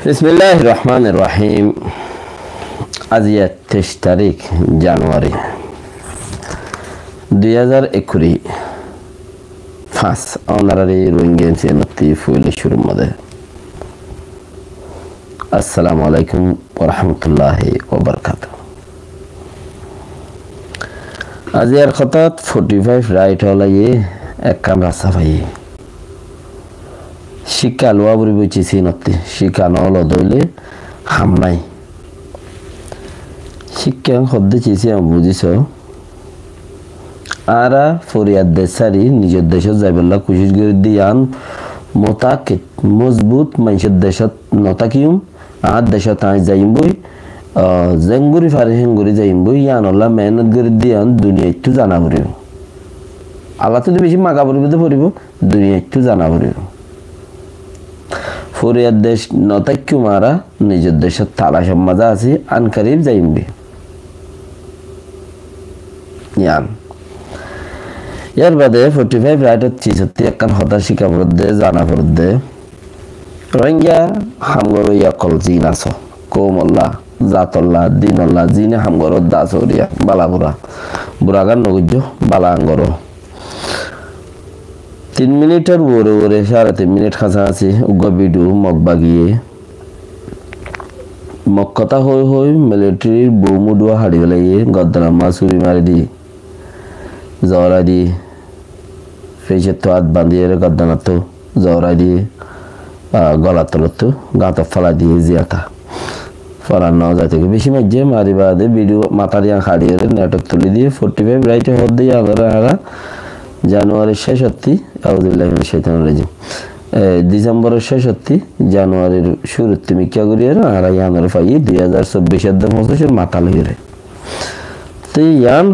বিসমিল্লাহির রহমানির রহিম। আজ 23 তারিখ জানুয়ারি 2021 5 অনারারি রোহিঙ্গিয়ান সিয়ানতি ফুইলি শুরু মধ্যে। আসসালামু আলাইকুম ওয়া রাহমাতুল্লাহি ওয়া বারাকাতুহু। আজ এর খতাত 45 রাইট হলাইয়ে এক কামরা সাফাই শিক্ষা লোয়া বুড়ি বইছি সিনতি শিক্ষা নহলো দইলে হাম নাই শিক্ষা শব্দ চিছি আমি বুঝিছ আরা ফরিয়াদ দেশারি নিজের দেশত যাইবল্লা কোশিশ করে দিয়ান মোতাকিদ মজবুত মানুষের দেশত নতাকিউম আর দেশত আই যাইম বই জেঙ্গুরি ফারে হেঙ্গুরি যাইম বই ইয়ানল্লা মেহনত করে দিয়ান দুনিয়া একটু জানা পড়িব আল্লাহ তো বেশি মাগা পড়িব পড়িব দুনিয়া একটু জানা পড়িব ফরিয়াদ দেশ নতাক্যু মারা নিজের দেশের তালা সব মজা আছে আনকারিব যাইমবি ইয়ান ইয়ার বাদে 45 রাইটত চিসতি একখান হতা শিকা পড়দে জানা পড়দে রোহিঙ্গা হামগর ইয়াকল জিন আস কৌমল্লা জাতল্লা দিনল্লা জিনে হামগর দাসরিয়া বালাপুরা বুড়াগান নগুজ্জ বালাঙ্গর 3 মিনিটের ওরে ওরে 3.5 মিনিট খাসা আছে উগা ভিডিও মগবাগিয়ে মক্কতা হই হই মিলিটারির বৌমুডুয়া হাড়ি গলাইয়ে গদ্দানামা সুরি মারি দি জওরা দি ফেজে তো হাত বাঁধিয়ে গদ্দানাত জওরা দি গলা তলত গাঁত ফলা দিয়ে জিয়াতা ফলার নাও যাইতে বেশি মাঝে মারি বাদে ভিডিও মাতারিয়া হাড়িয়ে নেটক তুলি দিয়ে 45 রাইটে হদ দিয়ে আলাদা জানুয়ারির শেষ হত্তি আউযুবিল্লাহি মিনাশ শাইতানির রাজিম ডিসেম্বরের শেষ হত্তি জানুয়ারির শুরুতে মিক্কা করিয়ে আর ইয়ানের ফাই 2024 এর পঁচিশের মাথা লেগে তো ইয়ান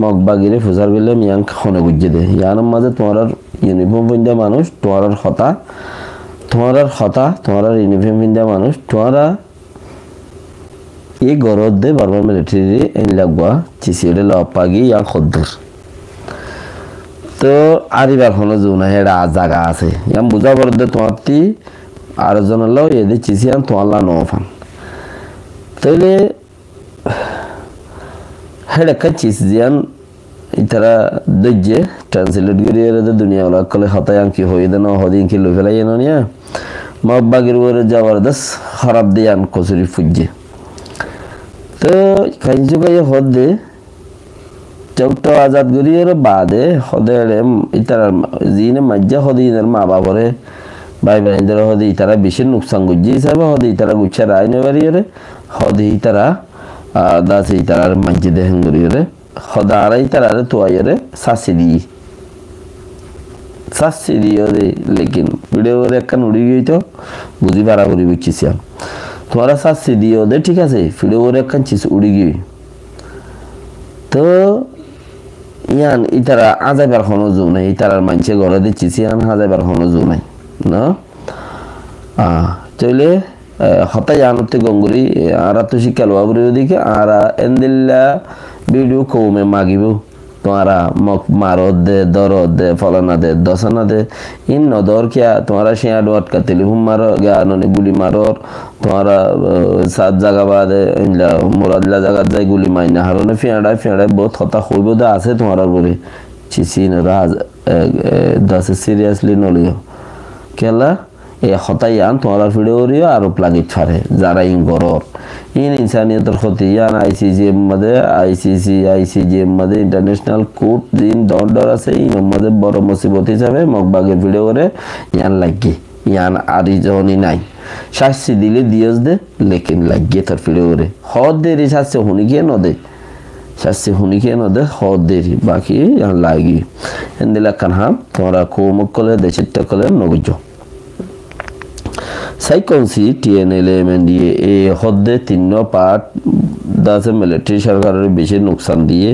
মগবাগিরে ফুজার বিলে মিয়ান খনে গুজে দে ইয়ানের মাঝে তোমার ইউনিফর্ম পিন্ধা মানুষ তোমার ইউনিফর্ম পিন্ধা মানুষ তোমারা এই গরদ দে বারবার মিলিটারি এন লাগবা চিসিড়ে লপাগি ইয়া খদ্দুর তো আরিবার হলো জুনা হেডা জায়গা আছে ইয়াম বুঝা পড়দে তোমারটি আর জনলো এদে চিসিয়ান তোয়ালা নফান তাইলে হেডা কাচিস জিয়ান ইতারা দজ্জে ট্রান্সলেট করিয়ে রে দুনিয়া ওলা কলে হতায়ান কি হই দেন হদিন কি লই ফেলাই এননিয়া মগবাগির ওরে জবরদস্ত খারাপ দিয়ান কসুরি ফুজে তো কাইজু কাই হদে চৌকটা আজাদ করিয়ে বাদে হদের ইতারা জিনে মজ্জা হদি ইতার মা বাবরে ভাই বোনদের হদি ইতারা বেশি নুকসান গুজি হিসাবে হদি ইতারা গুচ্ছা রায় নেবারিয়ে হদি ইতারা দাসে ইতারার মসজিদে হেঙ্গুরিয়ে হদা আর ইতারা তোয়াইয়ে শাসি দিয়ে লেকিন ভিডিও একখান উড়ি গই তো বুঝি বাড়াবাড়ি বুঝছিস তোমারা শাসি দিও দে ঠিক আছে ভিডিও একখান চিস উড়ি গই তো ইয়ান ইতারা আজাইবার কোনো জো নাই ইতারার মানছে ঘরে দিচ্ছি ইয়ান হাজাইবার কোনো জো নাই না চলে হতাই আনতে গঙ্গুরি আর তো শিক্ষা লোয়াবুরি ওদিকে আর এন্দিল্লা ভিডিও কৌমে মাগিব তোমারা মক মারদ দে দরদ দে ফলানা দে দশানা দে ইন নদর কিয়া তোমারা শিয়া ডোয়াট কাতিলি হুম মারো গাননে গুলি মারর তোমারা 7 জায়গা বাদে ইনলা মুরাদলা জায়গা যাই গুলি মাইনা হারনে ফিয়াড়ায় বহুত হতা হইব দা আছে তোমার বলে চিসিন রাজ দাস সিরিয়াসলি নলিও কেলা এ হতাইয়ান তোমার ভিডিওরিও আরো প্লাগিট ফারে যারা ইন গরর ইন ইনসানিয়তের ক্ষতি ইয়ান আইসিজি মধ্যে ইন্টারন্যাশনাল কোর্ট দিন দর আছে ইন মধ্যে বড় মুসিবত হিসাবে মগবাগের ভিডিও করে ইয়ান লাগি ইয়ান আরি জনি নাই শাস্তি দিলে দিয়স দে লেকিন লাগিয়ে তোর ভিডিও করে হদ দেরি শাস্তি হুনিকে নদে হদ দেরি বাকি ইয়ান লাগি এন্দিলা কানহাম তোমরা কোমক কলে দেশিটা কলে নগজ সাইকনসি টিএনএলএমএনডিএ এ হদ্দে 3 পার্ট দাসে মিলিটারি সরকারের বেশি নুকসান দিয়ে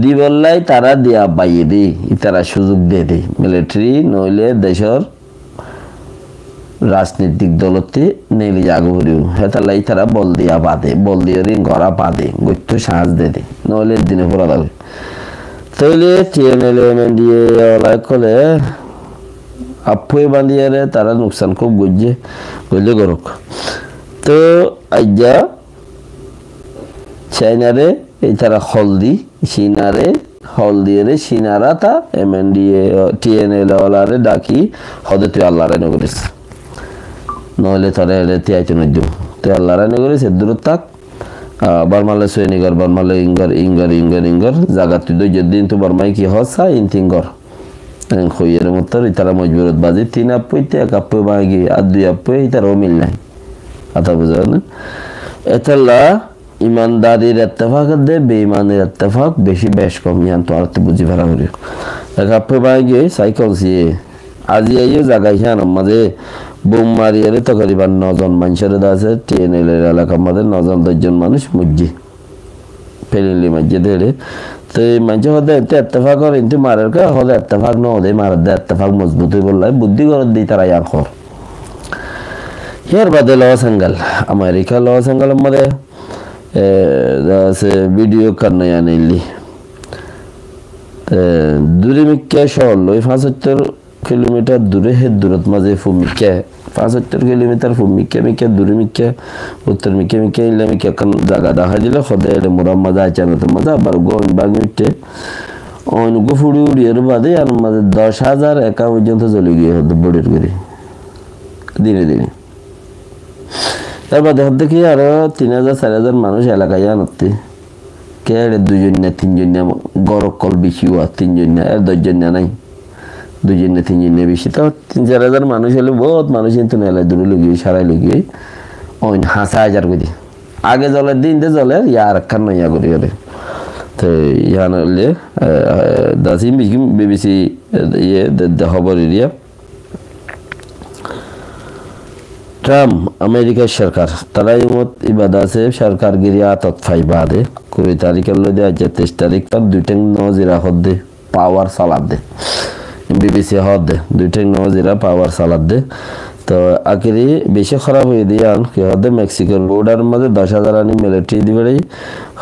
দিবল্লাই তারা দিয়া বাইয়ে দে ইতারা সুযোগ দে মিলিটারি নইলে দেশের রাজনৈতিক দলতে নেলি জাগো হরিও হেতালাই তারা বল দিয়া গড়া বাদে গত্য সাহায্য দে নইলে দিনে পড়া যাবে তাইলে টিএনএলএমএনডিএ ওলাই কলে আপুয়ে বান্ধিয়ারে তারা নুকসান খুব গজ্জে গজে গরক তো আজ্ঞা চাইনারে এই তারা হলদি সিনারে হলদিয়ারে সিনারা তা এমএনডিএ টিএনএল ওলারে ডাকি হদে তুই আল্লাহরে নগরিস নইলে তারা এলে তিয়াইতে নজ্জু তুই আল্লাহরে নগরিস দূর থাক বারমালে সৈনিকর বারমালে ইঙ্গর জাগা তুই দিন তো বারমাই কি হসা ইনতিঙ্গর খইয়ের মতো তারা মজবুরত বাজি 3 আপুইতে 1 আপু বাগি আর 2 আপু তারাও মিল নাই কথা বুঝা না এতলা ইমানদারির ইত্তেফাক দে বেঈমানের ইত্তেফাক বেশি বেশ কম ইয়ান তো আর তো বুঝি ভাড়া করি 1 আপু বাগি সাইকেল সিয়ে আজি আইয়ে জায়গা হিয়ান মাঝে বোম মারিয়ারে তকরিবান 9 জন মানুষের দাসে টিএনএল এর এলাকার মধ্যে 9 জন 10 জন মানুষ মুজি পেলিলি মাঝে ধরে তো মানুষ হতে ইত্তেফাক করে কিন্তু মারার কা হতে ইত্তেফাক ন হতে মারার দে ইত্তেফাক মজবুত হই বললাই বুদ্ধি করে দি তারা ইয়ার খর এর বাদে Los Angeles America Los Angeles মধ্যে দাসে ভিডিও করনে আনিলি দূরে মিক্কা শহর লই 75 কিলোমিটার দূরে হে দূরত মাঝে ফুমিক্কা 75 কিলোমিটার ফুমিক্কা দূরে মিক্কা উত্তর মিক্কা ইলা মিক্কা কান জায়গা দেখা দিল খদে মুরাম্মদ আচানত মজা আবার গোন বাগিতে অন গুফুড়ি উড়িয়ে বাদে আর মাঝে 10,000 একা পর্যন্ত চলে গিয়ে হদ বড়ের করে দিনে তারপর দেখি আরো 3,000-4,000 মানুষ এলাকায় আনতে কে 2 জন না 3 জন না গরক কল বেশি হওয়া 3 জন না 10 জন না নাই 2 জন না 3 জন না বেশি তো 3-4,000 মানুষ হলে বহুত মানুষ কিন্তু নেলা দূরে লগিয়ে সারাই লগিয়ে ওই 5,000 করে আগে জলের দিন দে জলের ইয়ার খান নয়া করে গেলে তো ইয়ানলে দাসিম বিবিসি ইয়ে দে খবর এরিয়া ট্রাম্প আমেরিকার সরকার তারা ইবাদা আছে সরকারগিরি আতত ফাইবাদে 20 তারিখের লদে আজ 23 তারিখ তার 2 নজিরা হদে পাওয়ার সালাদ দে বিবিসি হদে 2 নজিরা পাওয়ার সালাদ দে তো আখেরি বেশি খারাপ হয়ে দিয়ে আন কি হদে মেক্সিকোর বর্ডার মধ্যে 10,000 আনি মিলিটারি দিবে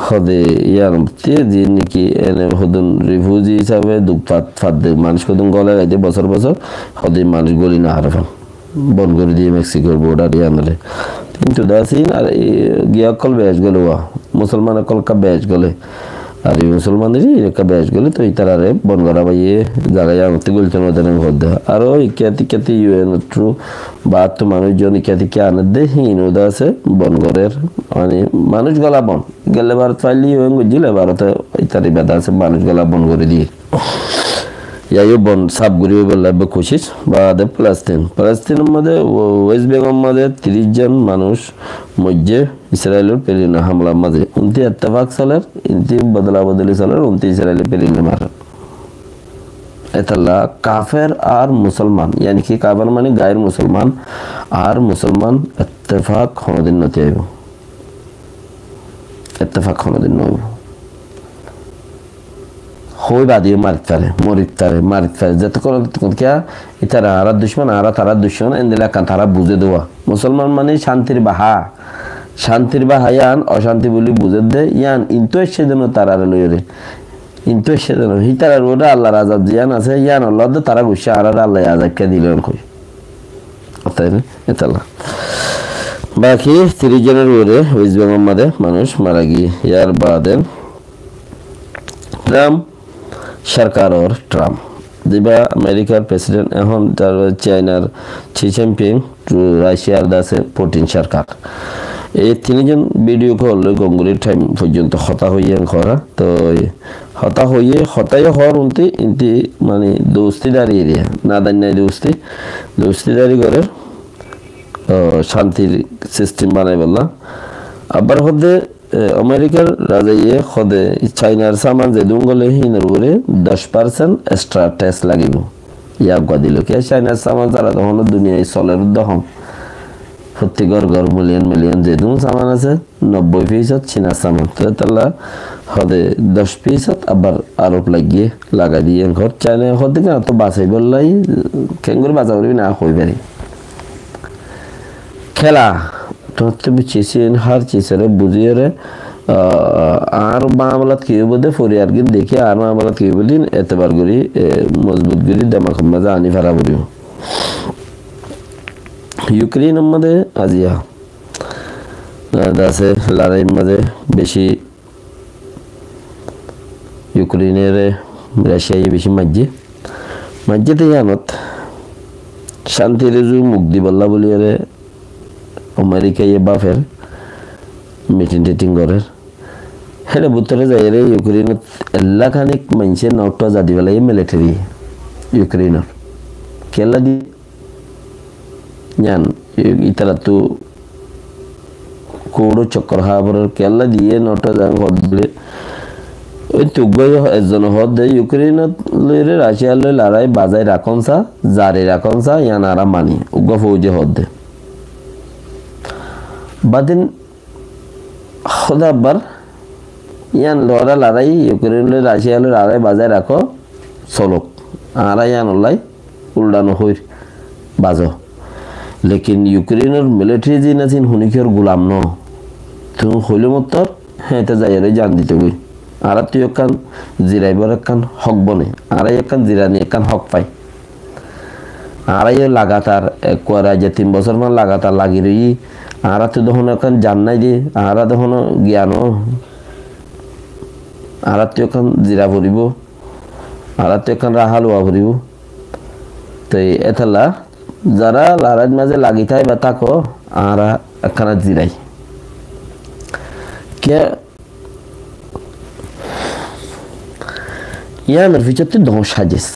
হদে ইয়ার তে যে নাকি এনে হদুন রিফিউজি হিসাবে দুপাত ফাদে মানুষ কদম গলে গাইতে বছর হদে মানুষ গলি না হারফান বন করে দিয়ে মেক্সিকোর বর্ডার ইয়ানলে কিন্তু দাসিন আর গিয়া কল বেশ গেল মুসলমান কলকা বেশ গলে আর মুসলমানেরই একটা বেশ গেলে তো তারারে বন করা বাইয়ে জায়গায় আনতে গলতেন ওদের হদে আর ওই ইত্যাদি ইউএন ট্রু বা তো মানুষজন ইত্যাদি আনে দে হিন ওদা আছে বনগরের মানে মানুষ গলা বন গেলে ভারত পাইলি ইউএন গজিলে ভারতে ইত্যাদি বেদা আছে মানুষ গলা বন করে দিয়ে ইয়াইও বন সাব গরিব বললে কোশিশ বাদে প্লাস্তিনের মধ্যে ওয়েস্ট বেঙ্গল মধ্যে 30 জন মানুষ মধ্যে ইসরায়েলের পেরিনে হামলার মাঝে 29 ইত্তেফাক সালের ইনতি বদলা বদলি সালের 29 ইসরায়েলের পেরিনে মারা এতলা কাফের আর মুসলমান यानी कि কাফের মানে গায়ের মুসলমান আর মুসলমান ইত্তেফাক কোনদিন নতি আইব ইত্তেফাক কোনদিন নইব হই বাদিয়ে মরিতারে যত করে কিয়া ইতারা আর দুশমন আর তারা দুশমন এন্দিলা কান তারা বুঝে দেওয়া মুসলমান মানে শান্তির বাহায়ান অশান্তি বলি বুঝে দে ইয়ান ইনতো সেজন্য তারারে লইরে ইনতো সেজন্য হিতারা রোডা আল্লাহর আযাব জিয়ান আছে ইয়ান আল্লাহ দে তারা গুছা আর আল্লাহ আযাব কে দিলেন কই তাই না এতলা বাকি 30 জনের ওরে ওয়েস্ট বেঙ্গল মধ্যে মানুষ মারা গিয়ে ইয়ার বাদে ট্রাম্প সরকার और ট্রাম্প দিবা আমেরিকার প্রেসিডেন্ট এখন তার চায়নার শি জিনপিং রাশিয়ার দাসে পুতিন সরকার এই তিনজন ভিডিও কল গঙ্গুলির টাইম পর্যন্ত হতা হইয়ে করা তো হতা হইয়ে হতাই হওয়ার ইনতি মানে দোস্তিদারি এরিয়া না দান্নাই দোস্তিদারি করে শান্তির সিস্টেম বানাই বললাম আবার হদে আমেরিকার রাজাইয়ে খদে চাইনার সামান যে দুঙ্গলে হিনের উপরে 10% এক্সট্রা ট্যাক্স লাগিব ইয়াগা দিল কে চাইনার সামান যারা তখন দুনিয়ায় চলের দহম প্রতি ঘর মিলিয়ন যে দুন সামান আছে 90% চীনা সামান তো তালা হদে 10% আবার আরব লাগিয়ে লাগা দিয়ে ঘর চাইনা হদে না তো বাঁচাই বললাই কেঙ্গুর বাঁচা করবি না হই পারি খেলা তো চিসিন হার চিসরে বুঝিয়ে রে আর মামলাত কি বদে ফরিয়ার গিন দেখি আর মামলাত কি বলিন এতবার করি মজবুত করি দেমাক মজা আনি ফারা বলিও ইউক্রেনের মধ্যে আজিয়া আছে লড়াইয়ের মাঝে বেশি ইউক্রেনের রাশিয়ায় বেশি মাঝেতে জানত শান্তির মুক্তি বল্লা বলি আমেরিকায় বাফের মিটিং করে হেলে বুতরে যাই রে ইউক্রেনত এলাখানিক মানুষের নটা জাতি বেলায় মিলিটারি ইউক্রেনের কেলা দি জান ইতারা তো কোড়ো চক্কর হাবরের কেলা দিয়ে নটা যান হদলে ওই তুগই একজন হদ ইউক্রেনত লইরে রাশিয়া লই লড়াই বাজায় রাখনসা জারি রাখনসা ইয়ান আরা মানি উগ্র ফৌজে হদ বাদিন খোদাবার ইয়ান লড়া লড়াই ইউক্রেন লই রাশিয়া লই লড়াই বাজায় রাখো চলক আরা ইয়ান ওলাই উল্টানো হইর বাজো লেকিন ইউক্রেনের মিলিটারি যে নাছিন হুনিকের গোলাম ন তুমি হইলে মতর হ্যাঁ তে যাই জান দিতে বই আর তুই একান জিরাইবার একান হক বনে আড়াই একান জিরানি একান হক পাই আড়াই লাগাতার করা যে 3 বছর মান লাগাতার লাগি রই আর তুই তখন একান জান নাই দি আর তখন জ্ঞান আর তুই একান জিরা ভরিব আর তুই একান রাহা লোয়া ভরিব তো এথালা যারা লড়াইয়ের মাঝে লাগি থাই বা তাকো আর একখানা জিরাই কে ইয়ানের ভিতরতে দশ সাজেস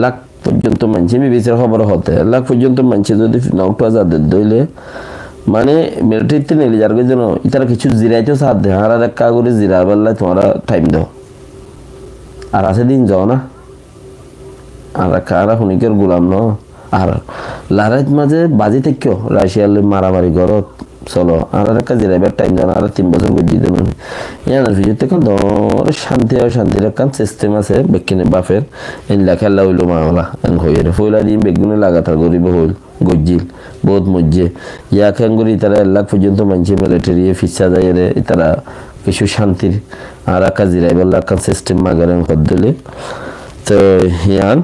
লাখ পর্যন্ত মানছে বিবেচের খবর হতে লাখ পর্যন্ত মানছে যদি নৌটো আজাদের দইলে মানে মিলিটারিতে নিলে যার জন্য ইতারা কিছু জিরাইতেও সাথ দেয় আর এক করে জিরার বেলায় তোমরা টাইম দাও আর আছে দিন যাও না আর কারা হুনিকের গোলাম ন আর লড়াইয়ের মাঝে বাজি থেকেও রাশিয়ার মারামারি ঘরত চলো আর একটা জিরাইবার টাইম জানা আর 3 বছর বুঝি দেন ইয়ানের ভিতর থেকে ধর শান্তির একটা সিস্টেম আছে বেকিনে বাফের ইনলা খেলা হইলো মাওলা এন হইরে ফইলা দিন বেগুনে লাগাতার গরিব হইল গজ্জিল বহুত মজ্জে ইয়া খেঙ্গুরি তারা লাখ পর্যন্ত মানছে মিলিটারি ফিসা যায় রে তারা কিছু শান্তির আর একটা জিরাইবার একটা সিস্টেম মাগারেন কদলে তো ইয়ান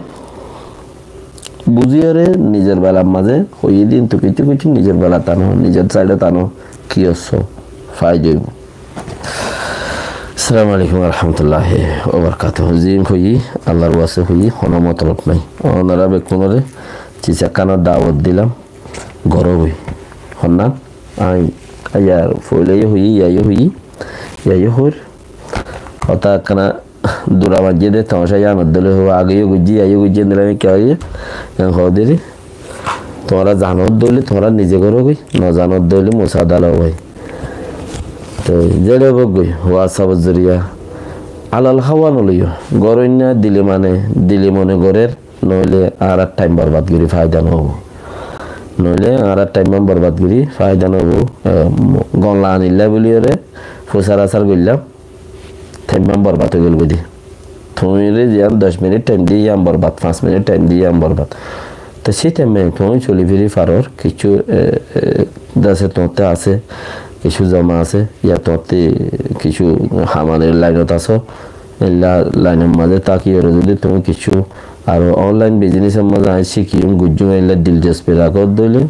বুঝিয়ে নিজের বেলার মাঝে হইয়ে দিন তো কিছু নিজের বেলা টানো নিজের সাইডে টানো কি হচ্ছে ফাই যাইব আসসালামু আলাইকুম রহমতুল্লাহ ওবরকাতুহু জিন হই আল্লাহর ওয়াসে হই কোনো মতলব নাই ওনারা বেকুনরে চিচাকানোর দাওয়াত দিলাম গরব হই হন্না আই আয়ার ফইলে হই ইয়াই হইর হতা কানা दूरा मस्जिद है तमाशा या मद्दले हो आ गई गुज्जी आई गुज्जी अंदर में क्या है हो दे रे तुम्हारा जानत दोले तुम्हारा निजे करो गई न जानत दोले मुसा डाला भाई तो जड़े बग गई हुआ सब जरिया আলাল খাওয়া নলিও গরইনা দিলে মনে গরের নইলে আর টাইম বরবাদ করি ফায়দা নহব নইলে আর টাইম বরবাদ করি ফায়দা নহব গনলা আনিলা বলিরে ফুসার আসার গইলাম টাইম বরবাদ হয়ে গেল বুঝি তুমি যান 10 মিনিট টাইম দিয়ে বরবাদ 5 মিনিট টাইম দিয়ে বরবাদ তো সেই টাইমে তুমি চলি ফিরি ফারর কিছু দাসে তোতে আছে কিছু জমা আছে ইয়া তোতে কিছু আমাদের লাইনত আছে লাইনের মাঝে তাকিয়ে যদি তুমি কিছু আর অনলাইন বিজনেসের মাঝে শিখি গুজ্জু এলা দিলচস্পি রাখো দিলে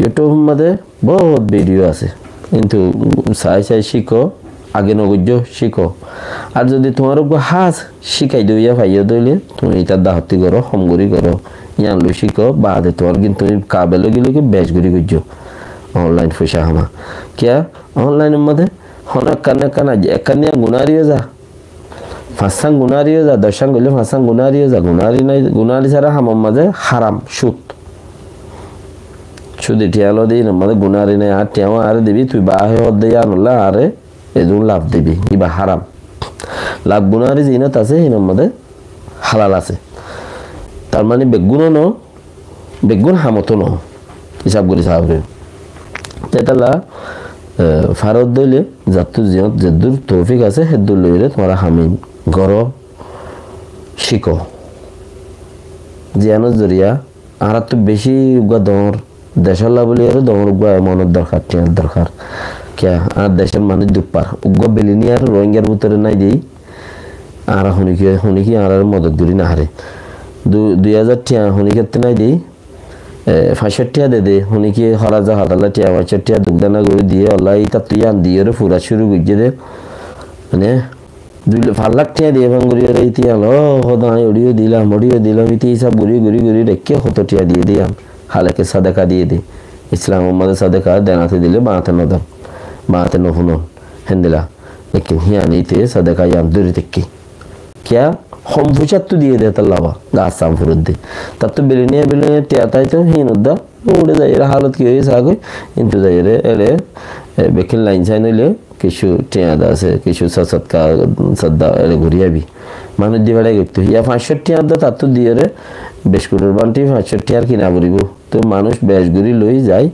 ইউটিউব মাঝে বহুত ভিডিও আছে কিন্তু চাই শিখো আগে নগুজ্জ শিখো আর যদি তোমার হাজ শিখাই দইয়া ভাইয়া দইলে তুমি এটা দাহতি করো সমগুড়ি করো ইয়ান লই শিখো বাদে তোমার কিন্তু তুমি কাবেলে গেলে কি বেশ গুড়ি গুজ্জ অনলাইন পয়সা হামা কিয়া অনলাইনের মধ্যে হনক কানা একানে গুনারিও যা ফাঁসাং গুনারিও যা দশাং গেলে ফাঁসাং গুনারিও যা গুনারি ছাড়া হামার মাঝে হারাম সুদ সুদি টিয়ালো দিই আমাদের গুনারি নাই আর টিয়াও আরে দিবি তুই বাহে হদ দিয়ে আনলা আরে এজন্য লাভ দিবি ইবা হারাম লাভ গুনারি জিনত আছে এর মধ্যে হালাল আছে তার মানে বেগুন হামতো ন হিসাব করে সাহাবরে তেতালা ফারত দইলে যাত্তু জিয়ত যেদুর তৌফিক আছে হেদুর লইলে তোমরা হামিম গর শিখো জিয়ানোর জরিয়া আর তো বেশি উগা দমর দেশের লাভ বলি আর দমর উগা মনের দরকার টিয়ার দরকার क्या আর দেশের মানুষ দুপার উগ্র বেলিনিয়ার রোহিঙ্গার ভিতরে নাই দেই আর হুনিকি আর মদত করি না হারে 2000 টিয়া হুনি ক্ষেত্রে নাই দিই 65 টিয়া দে হুনি কি হরাজা হাতালা টিয়া 65 টিয়া দুগদানা করে দিয়ে আল্লাহ তা তুই আন দিয়ে রে পুরা শুরু করছে দে মানে 2 লাখ টিয়া দিয়ে ভাঙ্গুরি রে ইতিয়া লো হদাই অডিও দিলাম ইতি সব গুরি রেখে কত টিয়া দিয়ে দিলাম হালাকে সাদাকা দিয়ে দি ইসলাম উম্মাদের সাদাকা দেনাতে দিলে বাঁতে নহুন হেন্দিলা लेकिन हिया नहीं थे सदका याम दूरी तक की क्या हम फुचत तो दिए देता लावा गासाम फुरुद्दी तब तो बिलिनिया टियाता है तो ही नुद्दा उड़े जाइए हालत की हुई सागो इंतु जाइए एले बेकिन लाइन साइन ले किशु टियादा से किशु ससत का सद्दा एले घुरिया भी मानो दिवाड़े गिफ्ट या 500 टियादा तब तो दिए रे बेस्कुटर बांटी 500 टियार की ना बुरीबो तो मानुष बेशगुरी लोई जाए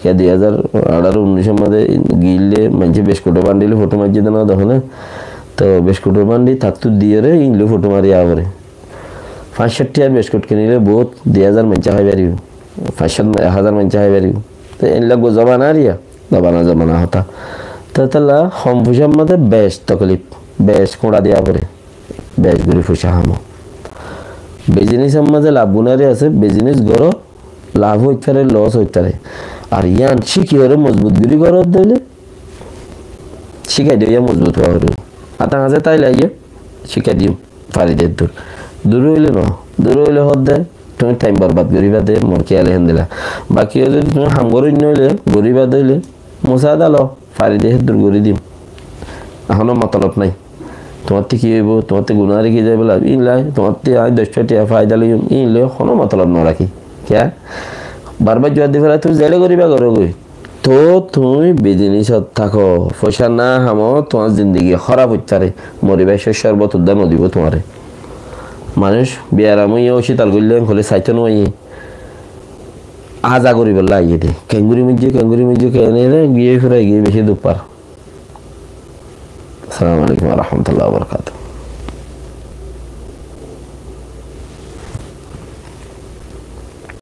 क्या 2018-19 मध्ये গিলে म्हणजे बेस्कुटर बांडीले फोटो मारजे ना দেখো তো बेस्कुटर बांडी থাকতো দিয়ে রে ইনলে ফটো মারি আবরে 500 টিয়ার বেস্কুট কিনিলে বহুত 2000 মানচা হয় বাড়ি 500 মানচা হয় বাড়ি তো এনলা গো জমানা রিয়া জমানা হতা তো তালা হম ফুসার মধ্যে বেশ তকলিফ বেশ কোড়া দিয়া পরে বেশ গুরি ফুসা হামো বিজনেসের মধ্যে লাভ গুনারে আছে বিজনেস গড় লাভ হইতে পারে লস হইতে পারে আর ইয়ান শিখি হরে মজবুত গুরি গড় দিলে শিখাই দিয়ে মজবুত হওয়া হলো আতা হাজে তাই লাগিয়ে শিখাই দিও পারি দে দূর হইলে হদ দেয় তুমি টাইম বরবাদ করিবা দে মোর কি আলে দিলা বাকি হলে তুমি হামগরি নইলে গরিবা দইলে মোসা দালো পারি দে দূর গরি দিম এখনো মতলব নাই তোমার কি হইব তোমার গুনারে কি যাই বলা ইনলাই তোমার আই 10টা টিয়া ফায়দা লইম ইনলে কোনো মতলব না রাখি क्या বারবার জোয়ার দি ফেলা তুমি জেলে করিবা করো গই তো তুমি বিজনেসত থাকো পয়সা না হামো তোমার জিন্দগি খারাপ হইতে পারে মরিবা শরবত উদ্যান দিব তোমারে মানুষ বিয়ারামই শীতল করলেন হলে চাইতে নয় আজা করিব লাগিয়ে দে ক্যাঙ্গুরি মিজি কেনে গিয়ে ফিরে গিয়ে বেশি দুপার আসসালামু আলাইকুম ওয়া রাহমাতুল্লাহি ওয়া বারাকাতুহু